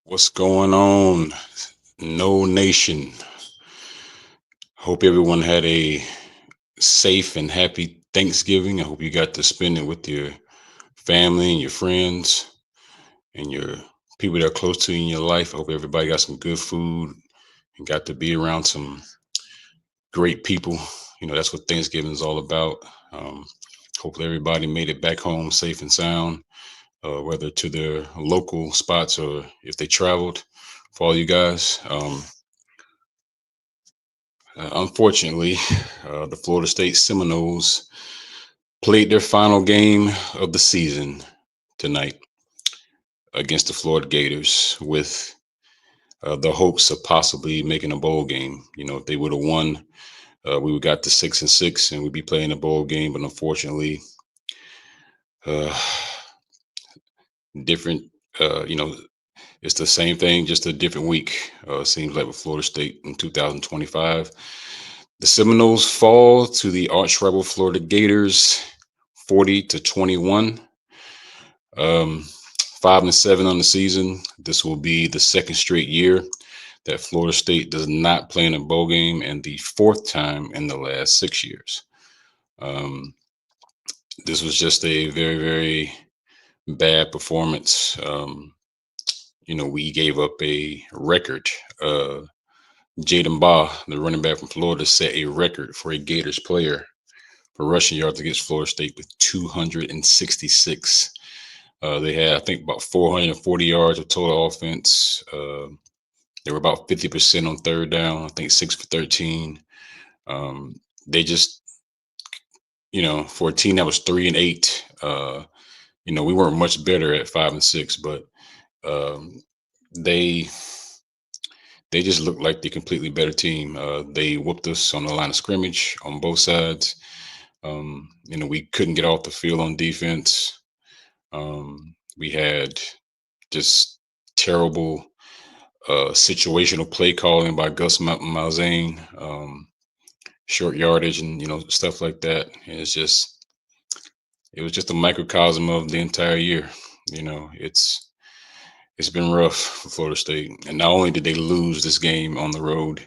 What's going on? No Nation. Hope everyone had a safe and happy Thanksgiving. I hope you got to spend it with your family and your friends and your people that are close to you in your life. I hope everybody got some good food and got to be around some great people. That's what Thanksgiving is all about. Um, Hopefully, everybody made it back home safe and sound, whether to their local spots or if they traveled. For all you guys, unfortunately, the Florida State Seminoles played their final game of the season tonight against the Florida Gators with the hopes of possibly making a bowl game. If they would have won, we would got to 6-6 and we'd be playing a bowl game. But unfortunately, uh, different. It's the same thing, just a different week. Seems like with Florida State in 2025. The Seminoles fall to the arch rival Florida Gators 40-21. Um, 5-7 on the season. This will be the second straight year that Florida State does not play in a bowl game, and the fourth time in the last 6 years. Um, this was just a very, very bad performance. We gave up a record. Jaden Baugh, the running back from Florida, set a record for a Gators player for rushing yards against Florida State with 266. They had, I think, about 440 yards of total offense. They were about 50% on third down. I think 6 for 13. They just, for a team that was 3-8, we weren't much better at 5-6, but um, they they just looked like the completely better team. They whooped us on the line of scrimmage on both sides. We couldn't get off the field on defense. We had just terrible situational play calling by Gus Malzahn, short yardage, and stuff like that. And it was just a microcosm of the entire year. It's been rough for Florida State, and not only did they lose this game on the road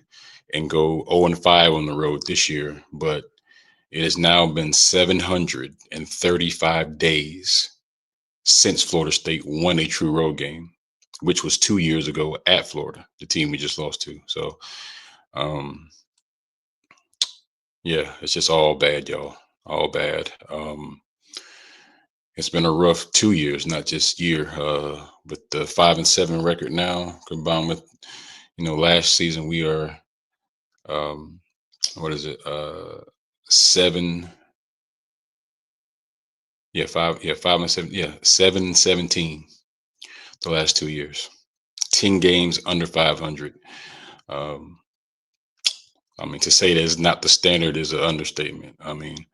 and go 0-5 on the road this year, but it has now been 735 days since Florida State won a true road game, which was 2 years ago at Florida, the team we just lost to. So, um, yeah, it's just all bad, y'all. All bad. It's been a rough 2 years, not just year. With the 5-7 record now, combined with last season we are um, what is it? Seven, yeah, 5-7, yeah, 7-17 the last 2 years. 10 games under 500. Um, I mean, to say that is not the standard is an understatement. I mean,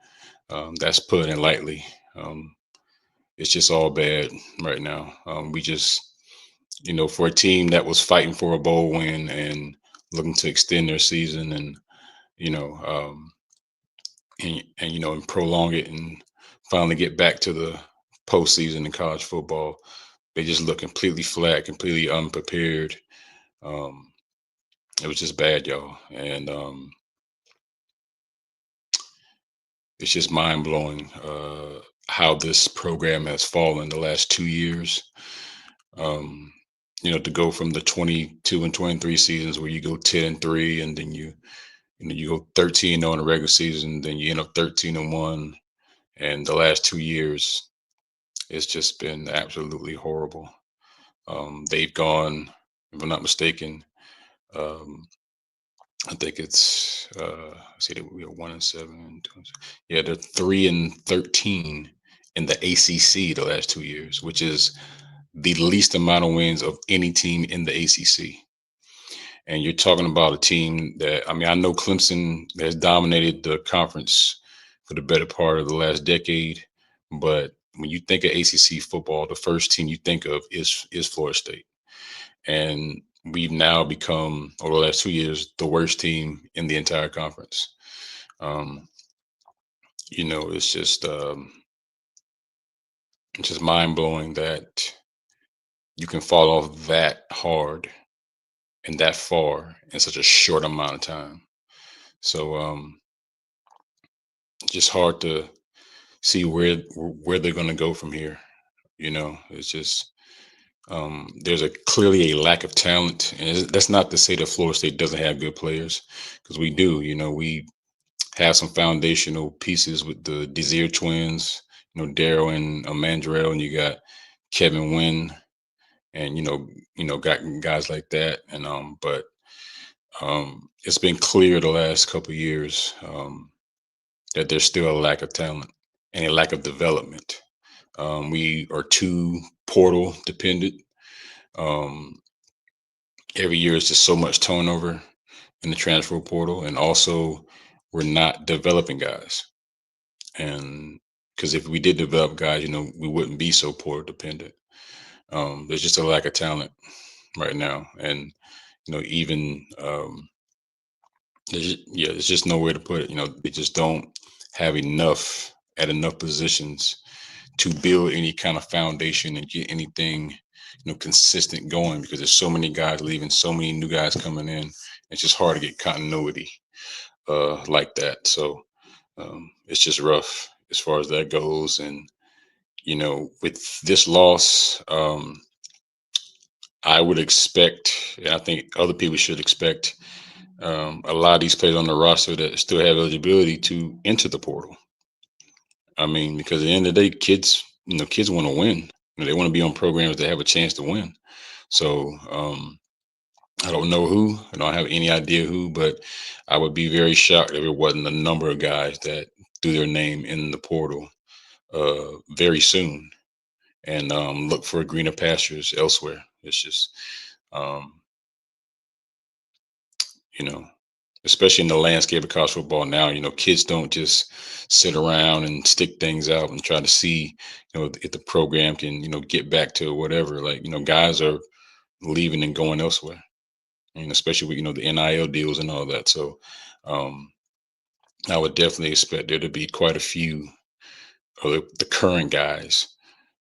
that's putting it lightly. Um, it's just all bad right now. We just, for a team that was fighting for a bowl win and looking to extend their season and, you know, um, and prolong it and finally get back to the postseason in college football, they just look completely flat, completely unprepared. Um, it was just bad, y'all. And it's just mind blowing how this program has fallen the last 2 years. Um, to go from the 22 and 23 seasons where you go 10-3, and then you go 13 on the regular season, then you end up 13-1, and the last 2 years it's just been absolutely horrible. They've gone, if I'm not mistaken, um, I think it's see that we are 1-7, yeah, they're 3-13 in the ACC the last 2 years, which is the least amount of wins of any team in the ACC. And you're talking about a team that, I mean, I know Clemson has dominated the conference for the better part of the last decade, but when you think of ACC football, the first team you think of is Florida State, and we've now become over the last 2 years the worst team in the entire conference. Um, it's just mind blowing that you can fall off that hard and that far in such a short amount of time. So just hard to see where they're going to go from here. It's just there's a clearly a lack of talent, and that's not to say that Florida State doesn't have good players, because we do. We have some foundational pieces with the Desir twins, Daryl and Mandrell, and you got Kevin Wynn, and got guys like that, and but it's been clear the last couple of years that there's still a lack of talent and a lack of development. We are too portal dependent. Um, every year is just so much turnover in the transfer portal, and also we're not developing guys. And because if we did develop guys, we wouldn't be so portal dependent. There's just a lack of talent right now, and even there's just nowhere to put it. They just don't have enough at enough positions to build any kind of foundation and get anything consistent going, because there's so many guys leaving, so many new guys coming in. It's just hard to get continuity like that. So it's just rough as far as that goes. And with this loss, I would expect, and I think other people should expect, a lot of these players on the roster that still have eligibility to enter the portal. I mean, because at the end of the day, kids want to win. They want to be on programs that have a chance to win. So I don't know who. I don't have any idea who, but I would be very shocked if it wasn't a number of guys that threw their name in the portal very soon, and look for greener pastures elsewhere. It's just, um, you know, especially in the landscape of college football now, kids don't just sit around and stick things out and try to see, if the program can, get back to whatever. Like, guys are leaving and going elsewhere, and especially with, the NIL deals and all that. So um, I would definitely expect there to be quite a few of the current guys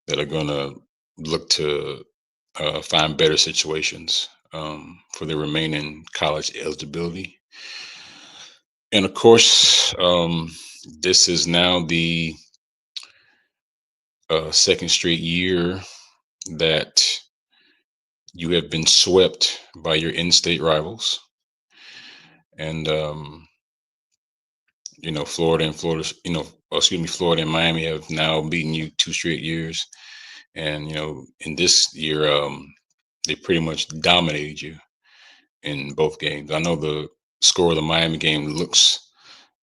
that are going to look to find better situations for their remaining college eligibility. And of course, this is now the second straight year that you have been swept by your in-state rivals, and Florida and Florida, excuse me, Florida and Miami have now beaten you 2 straight years, and in this year, they pretty much dominated you in both games. I know the score of the Miami game looks,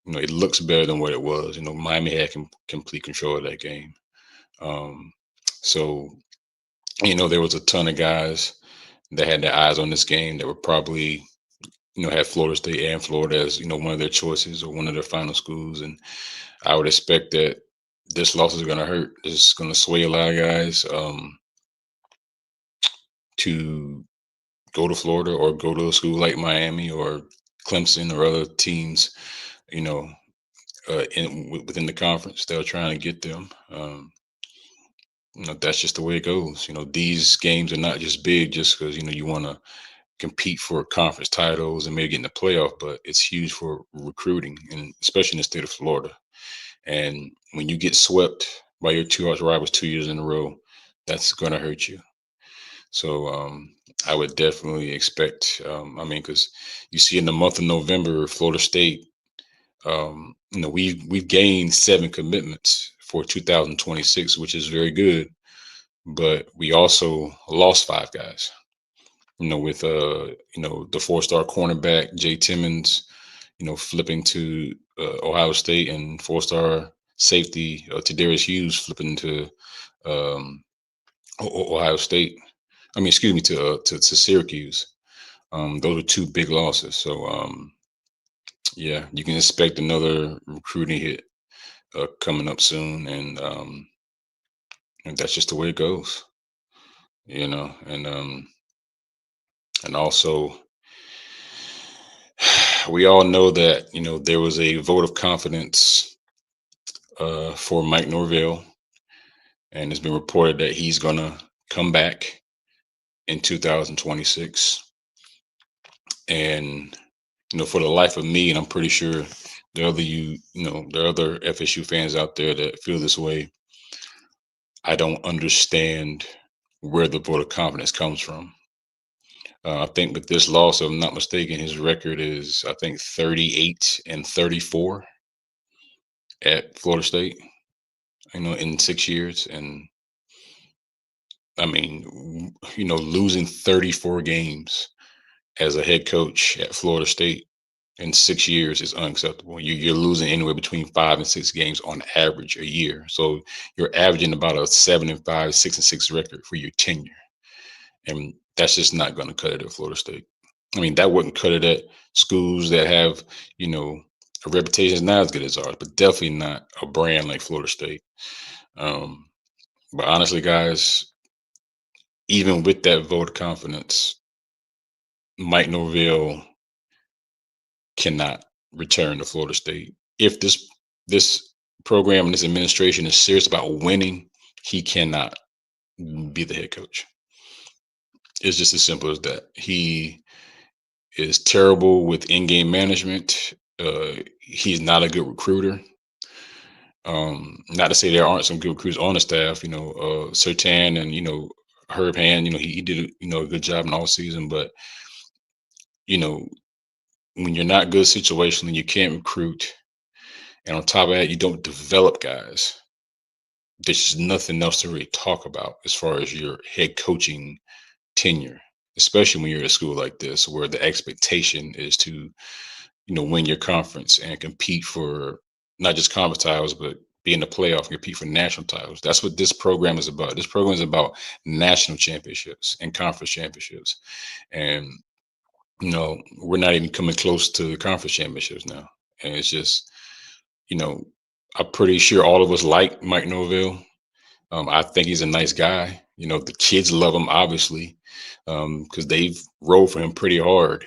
it looks better than what it was. Miami had complete control of that game. Um, so, there was a ton of guys that had their eyes on this game that were probably, had Florida State and Florida as, one of their choices or one of their final schools. And I would expect that this loss is going to hurt. This is going to sway a lot of guys to go to Florida or go to a school like Miami or Clemson or other teams, you know, within the conference. They're trying to get them. That's just the way it goes. These games are not just big just because you want to compete for conference titles and maybe get in the playoff, but it's huge for recruiting, and especially in the state of Florida. And when you get swept by your two arch rivals 2 years in a row, that's going to hurt you. So I would definitely expect. I mean, because you see in the month of November, Florida State, we've gained 7 commitments for 2026, which is very good. But we also lost 5 guys. With the 4-star cornerback Jay Timmons, flipping to Ohio State, and 4-star safety Tadarius Hughes flipping to um, Ohio State. I mean, excuse me, to Syracuse. Those are 2 big losses. So yeah, you can expect another recruiting hit coming up soon, and that's just the way it goes. And also, we all know that there was a vote of confidence for Mike Norvell, and it's been reported that he's gonna come back in 2026. And for the life of me, and I'm pretty sure there are other FSU fans out there that feel this way. I don't understand where the vote of confidence comes from. I think with this loss, if I'm not mistaken, his record is, I think, 38-34 at Florida State, in 6 years. And I mean, losing 34 games as a head coach at Florida State in 6 years is unacceptable. You're losing anywhere between 5 and 6 games on average a year. So you're averaging about a 7-5, 6-6 record for your tenure. And that's just not going to cut it at Florida State. I mean, that wouldn't cut it at schools that have, a reputation is not as good as ours, but definitely not a brand like Florida State. Um, but honestly, guys, even with that vote of confidence, Mike Norvell cannot return to Florida State. If this program and this administration is serious about winning, he cannot be the head coach. It's just as simple as that. He is terrible with in-game management. He's not a good recruiter. Not to say there aren't some good recruiters on the staff. Sertan and Herb Hand. He did a good job in all season, but when you're not good situationally, you can't recruit, and on top of that, you don't develop guys. There's just nothing else to really talk about as far as your head coaching tenure, especially when you're at a school like this, where the expectation is to, win your conference and compete for not just conference titles, but be in the playoff and compete for national titles. That's what this program is about. This program is about national championships and conference championships. And, we're not even coming close to the conference championships now. And it's just, you know, I'm pretty sure all of us like Mike Norvell. I think he's a nice guy. The kids love him, obviously, because they've rolled for him pretty hard,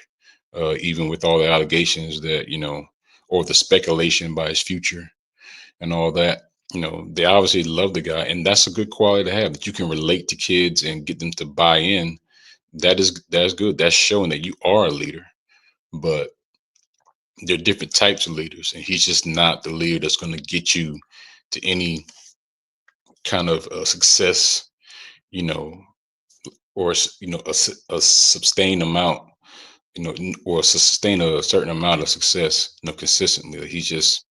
even with all the allegations that, or the speculation by his future and all that. They obviously love the guy, and that's a good quality to have, that you can relate to kids and get them to buy in. That's good. That's showing that you are a leader. But there are different types of leaders, and he's just not the leader that's going to get you to any kind of success, you know, or a sustained amount, or sustain a certain amount of success, consistently. He's just,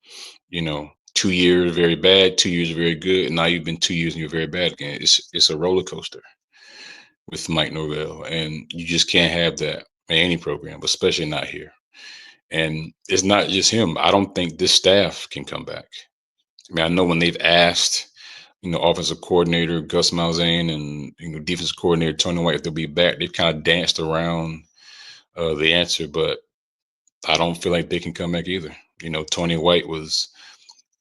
2 years very bad, 2 years very good, and now you've been 2 years and you're very bad again. It's a roller coaster with Mike Norvell, and you just can't have that in any program, but especially not here. And it's not just him. I don't think this staff can come back. I mean, I know when they've asked, offensive coordinator Gus Malzahn and defensive coordinator Tony White if they'll be back, they've kind of danced around the answer, but I don't feel like they can come back either. Tony White was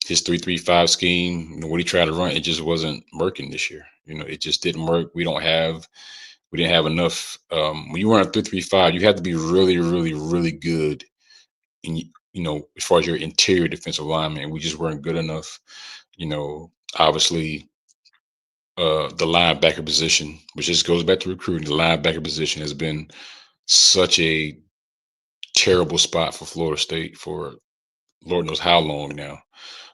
his 3-3-5 scheme. What he tried to run, it just wasn't working this year. It just didn't work. We didn't have enough. When you run a 3-3-5, you have to be really, really, really good in, as far as your interior defensive lineman. And we just weren't good enough. Obviously, the linebacker position, which just goes back to recruiting, the linebacker position has been such a terrible spot for Florida State for Lord knows how long now.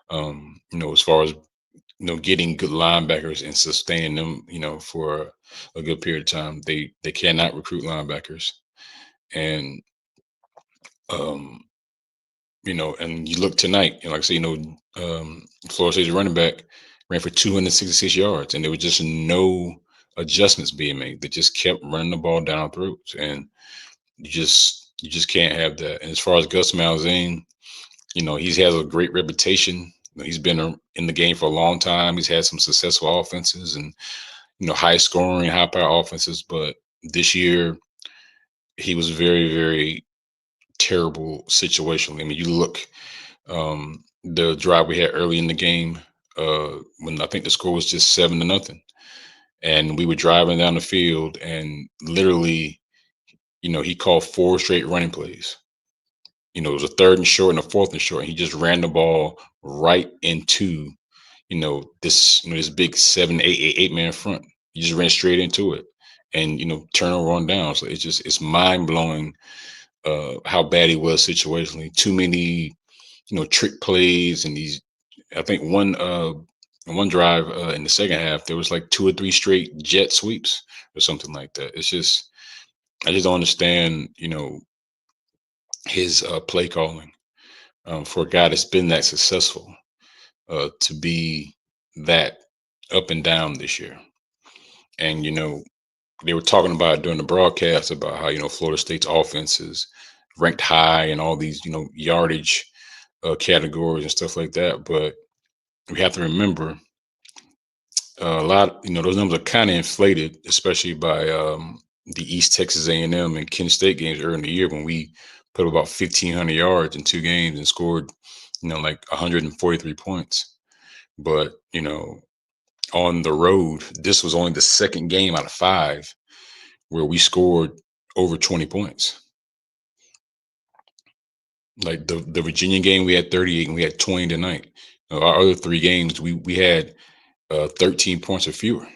As far as getting good linebackers and sustaining them, for a good period of time, they cannot recruit linebackers, and and you look tonight, like I say, Florida State's running back ran for 266 yards, and there was just no adjustments being made. They just kept running the ball down our throats, and you just can't have that. And as far as Gus Malzahn, he has a great reputation. He's been in the game for a long time. He's had some successful offenses and high scoring, high power offenses, but this year he was very, very terrible situationally. I mean, you look, the drive we had early in the game, when I think the score was just 7-0, and we were driving down the field, and literally, he called 4 straight running plays. It was a 3rd and short and a 4th and short, and he just ran the ball right into, this big 7, 8 man front. He just ran straight into it, and turnover on downs. So it's mind blowing how bad he was situationally. Too many trick plays and these. I think one drive in the second half there was like two or three straight jet sweeps or something like that. It's just I just don't understand his play calling for a guy that's been that successful to be that up and down this year. And they were talking about during the broadcast about how Florida State's offense is ranked high in all these yardage categories and stuff like that. But we have to remember a lot. Those numbers are kind of inflated, especially by the East Texas A&M and Kent State games early in the year when we put up about 1,500 yards in two games and scored like 143 points. But on the road, this was only the second game out of five where we scored over 20 points. Like the Virginia game, we had 38 and we had 20 tonight. Our other three games, we had 13 points or fewer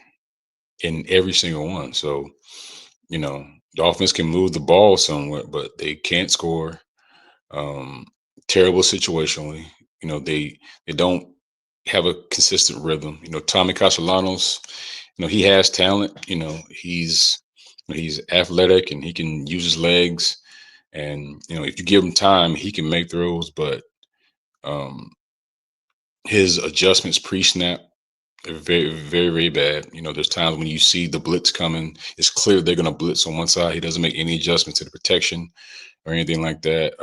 in every single one. So, the offense can move the ball somewhat, but they can't score. Um, Terrible situationally. They don't have a consistent rhythm. Tommy Castellanos, he has talent. He's athletic and he can use his legs. And if you give him time, he can make throws. But um, his adjustments pre-snap are very, very, very bad. There's times when you see the blitz coming. It's clear they're going to blitz on one side. He doesn't make any adjustments to the protection or anything like that.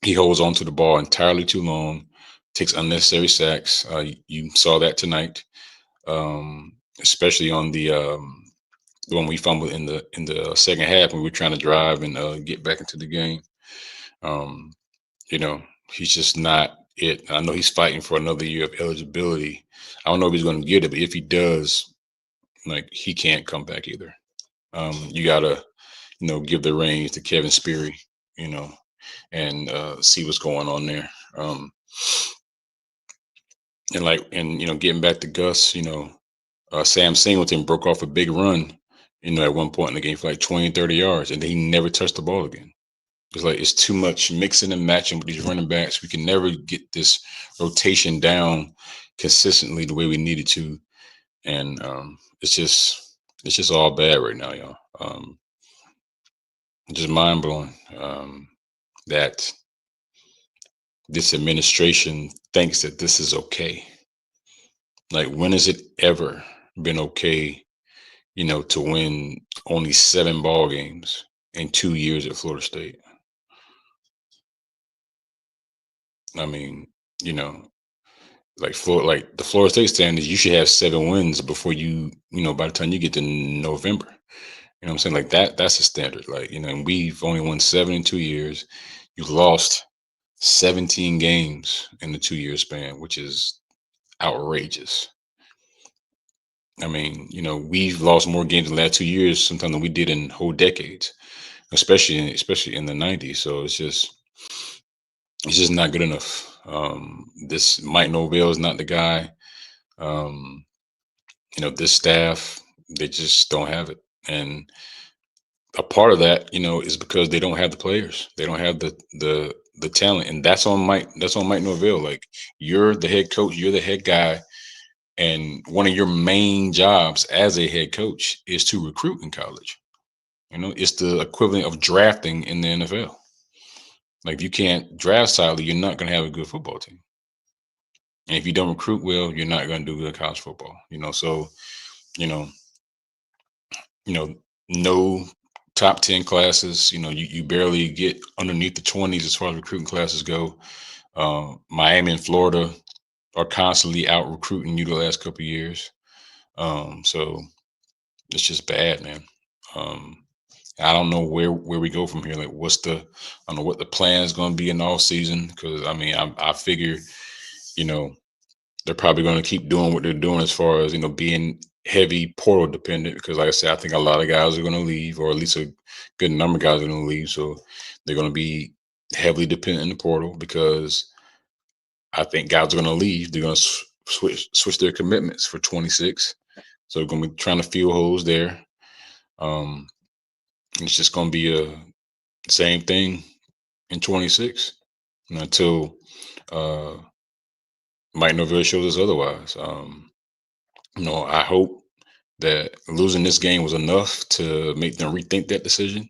He holds on to the ball entirely too long, takes unnecessary sacks. You saw that tonight, especially on the one we fumbled in the second half when we were trying to drive and get back into the game. Um, he's just not it. I know he's fighting for another year of eligibility. I don't know if he's going to get it, but if he does, like he can't come back either. You gotta, give the reins to Kevin Speary, you know, and see what's going on there. And getting back to Gus, Sam Singleton broke off a big run, at one point in the game for like 20, 30 yards, and then he never touched the ball again. It's like it's too much mixing and matching with these running backs. We can never get this rotation down consistently the way we needed to, and it's just all bad right now, y'all. Just mind blowing that this administration thinks that this is okay. Like, when has it ever been okay, to win only 7 ball games in 2 years at Florida State? I mean, you know, like the Florida State standards, you should have 7 wins before by the time you get to November. You know what I'm saying? Like that's the standard. Like, and we've only won 7 in 2 years. You've lost 17 games in the 2 year span, which is outrageous. I mean, we've lost more games in the last 2 years sometimes than we did in whole decades, especially in the '90s. So it's just not good enough. This Mike Norvell is not the guy. Um, this staff, they just don't have it. And a part of that, is because they don't have the players. They don't have the talent. And that's on Mike Norvell. Like, you're the head coach, you're the head guy, and one of your main jobs as a head coach is to recruit in college. It's the equivalent of drafting in the NFL. Like, if you can't draft solidly, you're not going to have a good football team. And if you don't recruit well, you're not going to do good college football. So you know, no top 10 classes. You barely get underneath the 20s as far as recruiting classes go. Miami and Florida are constantly out recruiting you the last couple of years. So it's just bad, man. I don't know where we go from here. Like, I don't know what the plan is going to be in the off season. Because I mean, I figure, you know, they're probably going to keep doing what they're doing as far as being heavy portal dependent. Because, like I said, I think a lot of guys are going to leave, or at least a good number of guys are going to leave. So they're going to be heavily dependent in the portal, because I think guys are going to leave. They're going to switch their commitments for 26. So they're going to be trying to fill holes there. Um, it's just going to be a same thing in 26 until uh, Mike Norvell shows us otherwise. I hope that losing this game was enough to make them rethink that decision.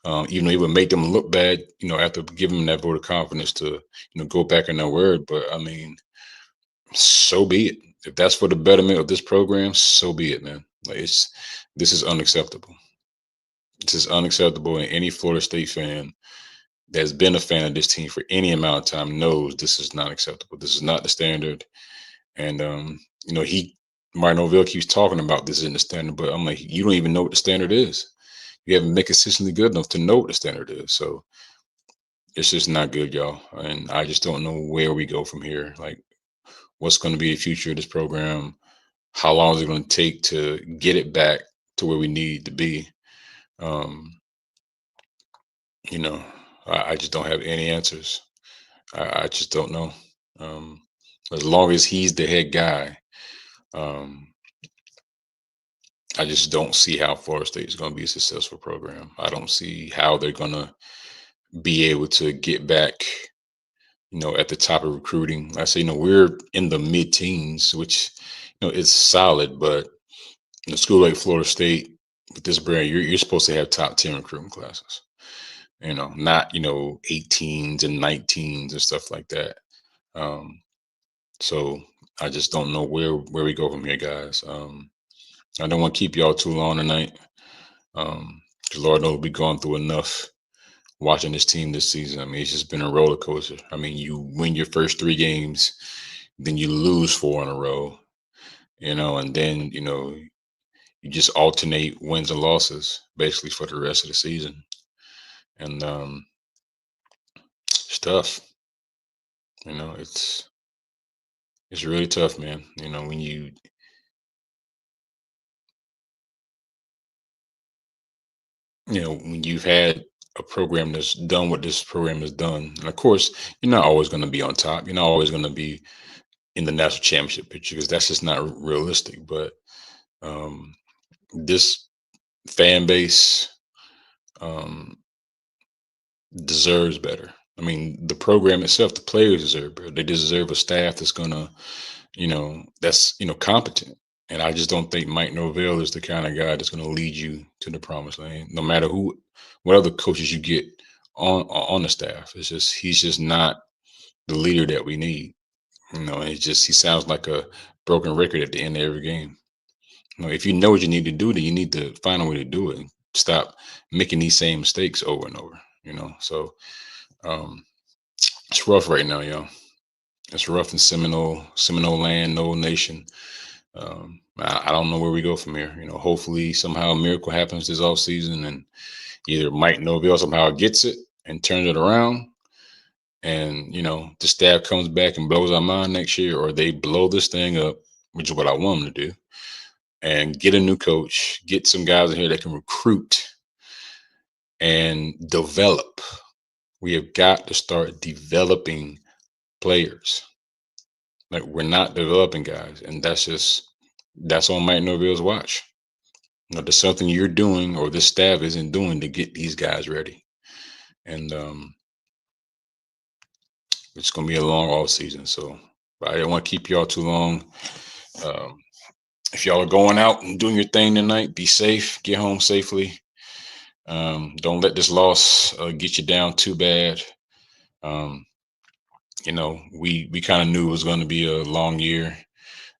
Even though it would make them look bad, after giving them that vote of confidence to, go back in their word. But I mean, so be it. If that's for the betterment of this program, so be it, man. Like this is unacceptable. This is unacceptable, and any Florida State fan that's been a fan of this team for any amount of time knows this is not acceptable. This is not the standard. And he Martin O'Ville keeps talking about this in the standard, but I'm like, you don't even know what the standard is. You haven't been consistently good enough to know what the standard is. So it's just not good, y'all. And I just don't know where we go from here. Like, what's going to be the future of this program? How long is it going to take to get it back to where we need to be? Um, you know, I just don't have any answers. I just don't know. Um, as long as he's the head guy, um, I just don't see how Florida State is going to be a successful program. I don't see how they're going to be able to get back, at the top of recruiting. I say, we're in the mid-teens, which, is solid, but in a school like Florida State, with this brand, you're supposed to have top 10 recruiting classes. Not 18s and 19s and stuff like that. Um, so I just don't know where we go from here, guys. I don't want to keep y'all too long tonight. 'Cause Lord knows we've gone through enough watching this team this season. I mean, it's just been a roller coaster. I mean, you win your first 3 games, then you lose 4 in a row, and then you just alternate wins and losses basically for the rest of the season, and it's tough. It's really tough, man. When you've had a program that's done what this program has done, and of course, you're not always going to be on top. You're not always going to be in the national championship picture because that's just not realistic. But um, this fan base um, deserves better. I mean, the program itself, the players deserve better. They deserve a staff that's gonna, that's competent. And I just don't think Mike Norvell is the kind of guy that's gonna lead you to the promised land. No matter what other coaches you get on the staff, it's just he's just not the leader that we need. He sounds like a broken record at the end of every game. If you know what you need to do, then you need to find a way to do it and stop making these same mistakes over and over. So um, it's rough right now, y'all. It's rough in Seminole land, no nation. I don't know where we go from here. Hopefully somehow a miracle happens this off season, and either Mike Norvell somehow gets it and turns it around, and the staff comes back and blows our mind next year, or they blow this thing up, which is what I want them to do, and get a new coach, get some guys in here that can recruit and develop. We have got to start developing players. Like, we're not developing guys, and that's on Mike Norville's watch. There's something you're doing or this staff isn't doing to get these guys ready. And it's gonna be a long off season. So I don't want to keep y'all too long. Um, if y'all are going out and doing your thing tonight, be safe, get home safely. Don't let this loss get you down too bad. Um, we kind of knew it was going to be a long year,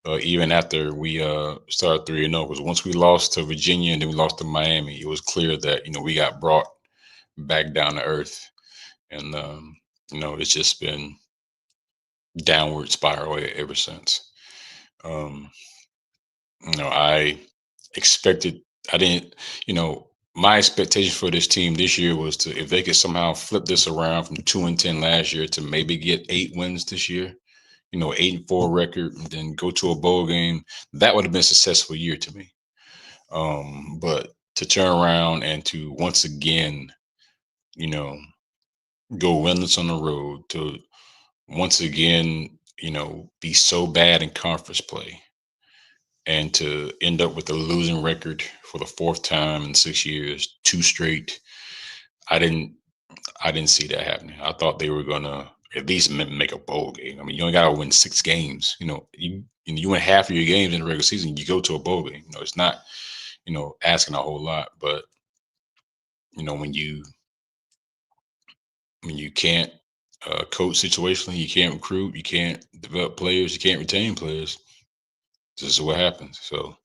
even after we started 3-0. Because once we lost to Virginia and then we lost to Miami, it was clear that we got brought back down to earth, and it's just been downward spiral ever since. Um, I expected. I didn't. My expectation for this team this year was to, if they could somehow flip this around from 2-10 last year to maybe get 8 wins this year, 8-4 record, and then go to a bowl game, that would have been a successful year to me. But to turn around and to once again, you know, go winless on the road, to once again, be so bad in conference play, and to end up with a losing record for the fourth time in 6 years, two straight. I didn't I didn't see that happening. I thought they were gonna at least make a bowl game. I mean, you only gotta win 6 games. You win half of your games in the regular season, you go to a bowl game. It's not asking a whole lot, but when you can't coach situationally, you can't recruit, you can't develop players, you can't retain players. This is what happens. So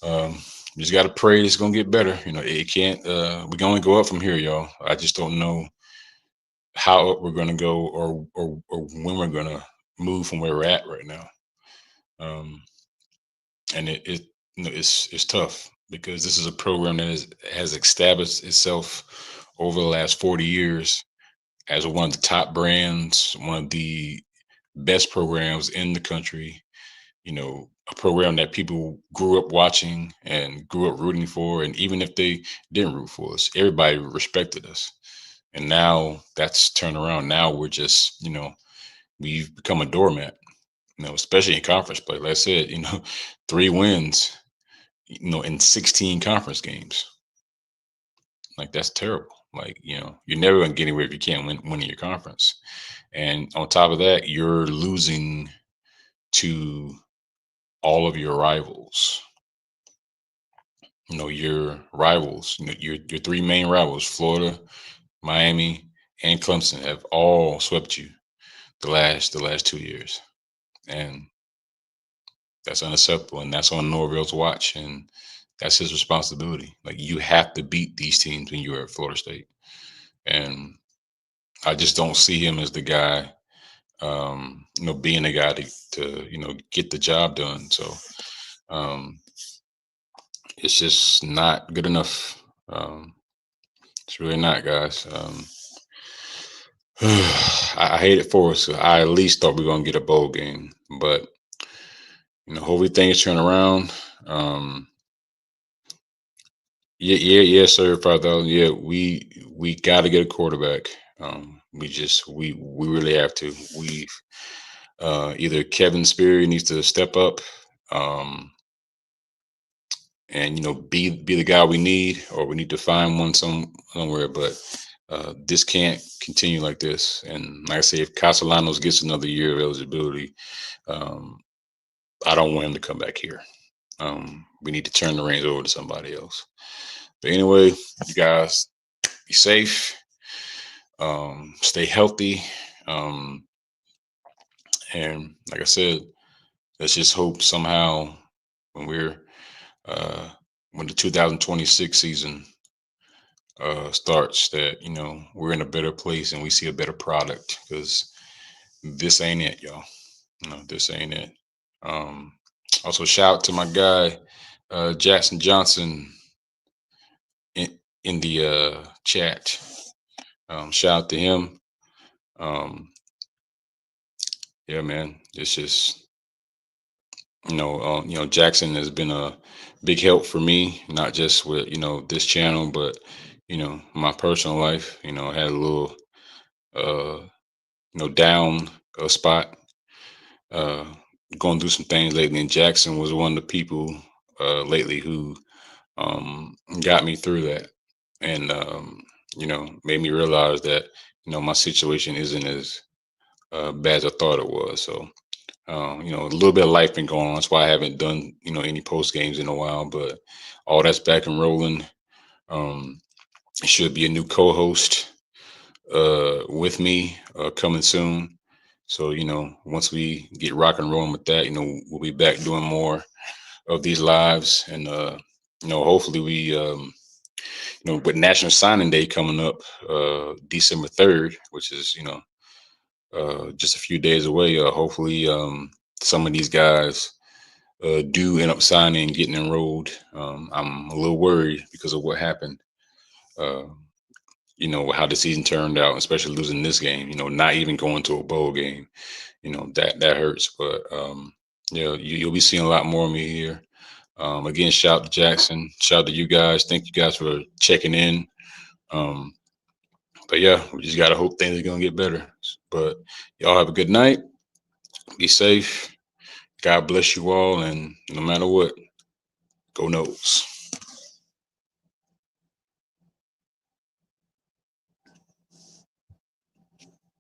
you just got to pray it's gonna get better. It can't. We can only go up from here, y'all. I just don't know how up we're gonna go, or when we're gonna move from where we're at right now. Um, and it's tough because this is a program that has established itself over the last 40 years as one of the top brands, one of the best programs in the country. A program that people grew up watching and grew up rooting for. And even if they didn't root for us, everybody respected us. And now that's turned around. Now we're just, we've become a doormat, especially in conference play. Like I said, 3 wins, in 16 conference games. Like that's terrible. Like, you're never going to get anywhere if you can't win in your conference. And on top of that, you're losing to all of your rivals. Your rivals, your three main rivals, Florida, Miami, and Clemson, have all swept you the last 2 years. And that's unacceptable. And that's on Norvell's watch. And that's his responsibility. Like, you have to beat these teams when you're at Florida State. And I just don't see him as the guy, being the guy to get the job done. So um, it's just not good enough. It's really not, guys. I hate it for us. I at least thought we were gonna get a bowl game, but hopefully things turn around. Yeah, yeah, yeah, sir. 5,000. Yeah, we got to get a quarterback. We really have to. We Either Kevin Speary needs to step up, um, and be the guy we need, or we need to find one somewhere. But this can't continue like this. And like I say, if Castellanos gets another year of eligibility, um, I don't want him to come back here. We need to turn the reins over to somebody else. But anyway, you guys be safe, stay healthy, um, and like I said, let's just hope somehow when uh, when the 2026 season starts, that we're in a better place and we see a better product, because this ain't it, y'all. This ain't it. Um, Also, shout out to my guy Jackson Johnson in the chat. Shout out to him. Um, yeah, man, it's just Jackson has been a big help for me, not just with this channel, but my personal life. I had a little uh, down spot, uh, going through some things lately, and Jackson was one of the people lately who got me through that, and made me realize that my situation isn't as bad as I thought it was. So a little bit of life been going on. That's why I haven't done any post games in a while. But all that's back and rolling. Um, Should be a new co-host with me coming soon. So once we get rock and rolling with that, we'll be back doing more of these lives, and hopefully we with National Signing Day coming up December 3rd, which is just a few days away. Hopefully, some of these guys do end up signing and getting enrolled. I'm a little worried because of what happened. Uh, how the season turned out, especially losing this game. Not even going to a bowl game. That hurts. But you'll be seeing a lot more of me here. Again, shout out to Jackson. Shout out to you guys. Thank you guys for checking in. Um, but yeah, we just gotta hope things are gonna get better. But y'all have a good night. Be safe. God bless you all, and no matter what, go Noles.